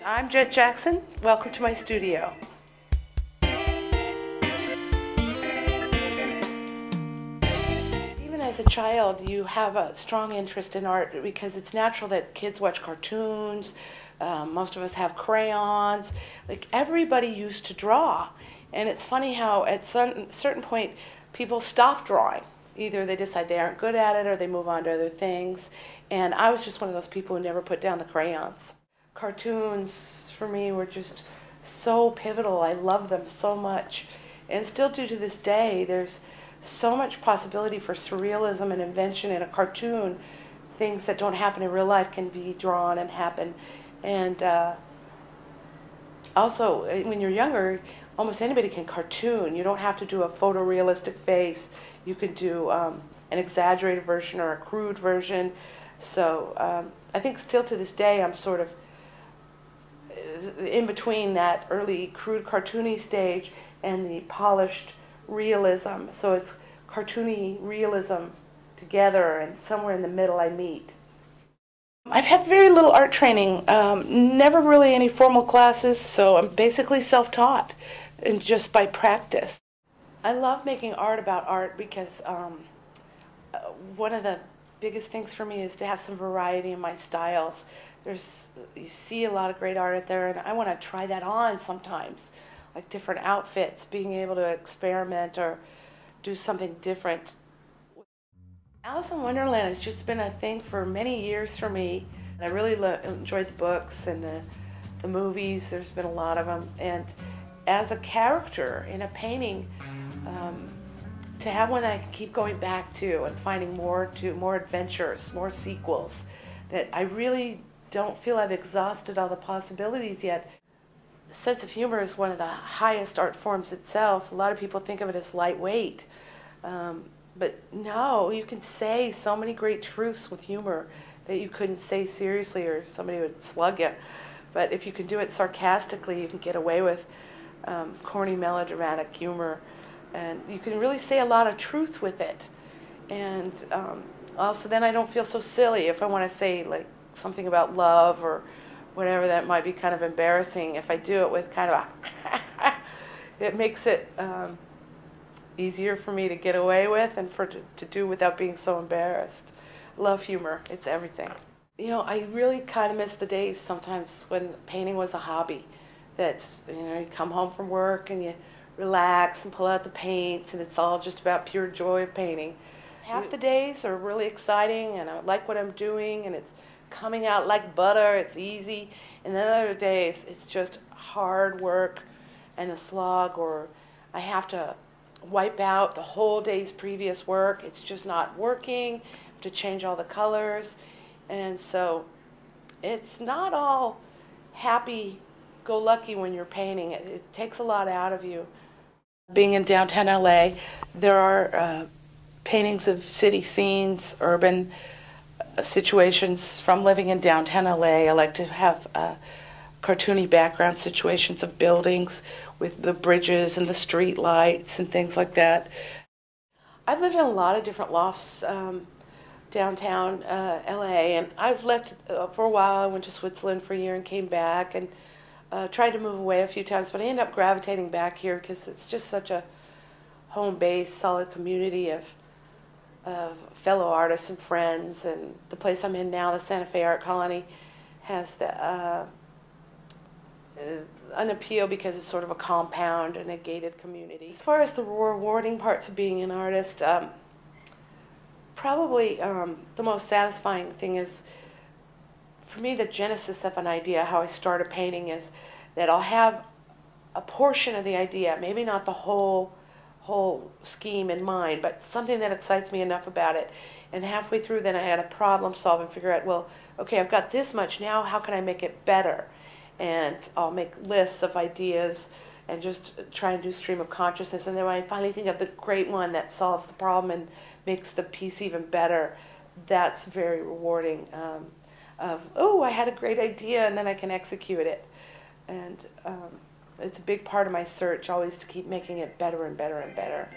I'm Jet Jackson. Welcome to my studio. Even as a child, you have a strong interest in art because it's natural that kids watch cartoons. Most of us have crayons. Like everybody used to draw. And it's funny how at some certain point people stop drawing. Either they decide they aren't good at it or they move on to other things. And I was just one of those people who never put down the crayons. Cartoons for me were just so pivotal. I love them so much. And still do to this day, there's so much possibility for surrealism and invention in a cartoon. Things that don't happen in real life can be drawn and happen. And also, when you're younger, almost anybody can cartoon. You don't have to do a photorealistic face. You can do an exaggerated version or a crude version. So I think still to this day, I'm sort of in between that early crude cartoony stage and the polished realism. So it's cartoony realism together, and somewhere in the middle I meet. I've had very little art training, never really any formal classes, so I'm basically self-taught and just by practice. I love making art about art because one of the biggest things for me is to have some variety in my styles. You see a lot of great art out there, and I want to try that on sometimes, like different outfits, being able to experiment or do something different. Alice in Wonderland has just been a thing for many years for me. I really enjoyed the books and the movies. There's been a lot of them. And as a character in a painting, to have one that I can keep going back to and finding more adventures, more sequels, that I really don't feel I've exhausted all the possibilities yet. Sense of humor is one of the highest art forms itself. A lot of people think of it as lightweight. But no, you can say so many great truths with humor that you couldn't say seriously or somebody would slug you. But if you can do it sarcastically, you can get away with corny melodramatic humor. And you can really say a lot of truth with it. And also then I don't feel so silly if I want to say like something about love or whatever that might be kind of embarrassing. If I do it with kind of a it makes it easier for me to get away with and to do without being so embarrassed. Love humor. It's everything. You know, I really kind of miss the days sometimes when painting was a hobby. That, you know, you come home from work and you relax and pull out the paints and it's all just about pure joy of painting. Half the days are really exciting and I like what I'm doing and it's coming out like butter, it's easy. And then other days it's just hard work and a slog, or I have to wipe out the whole day's previous work. It's just not working. I have to change all the colors. And so it's not all happy-go-lucky when you're painting. It takes a lot out of you. Being in downtown LA, there are paintings of city scenes, urban situations from living in downtown LA. I like to have cartoony background situations of buildings with the bridges and the street lights and things like that. I've lived in a lot of different lofts downtown LA, and I've left for a while. I went to Switzerland for a year and came back and tried to move away a few times, but I ended up gravitating back here because it's just such a home-based, solid community of fellow artists and friends. And the place I'm in now, the Santa Fe Art Colony, has an appeal because it's sort of a compound and a gated community. As far as the rewarding parts of being an artist, probably the most satisfying thing is, for me, the genesis of an idea, how I start a painting, is that I'll have a portion of the idea, maybe not the whole scheme in mind, but something that excites me enough about it. And halfway through, then I had a problem solve and figure out, well, okay, I've got this much now, how can I make it better? And I'll make lists of ideas and just try and do stream of consciousness. And then when I finally think of the great one that solves the problem and makes the piece even better, that's very rewarding. Oh, I had a great idea and then I can execute it. And it's a big part of my search, always to keep making it better and better and better.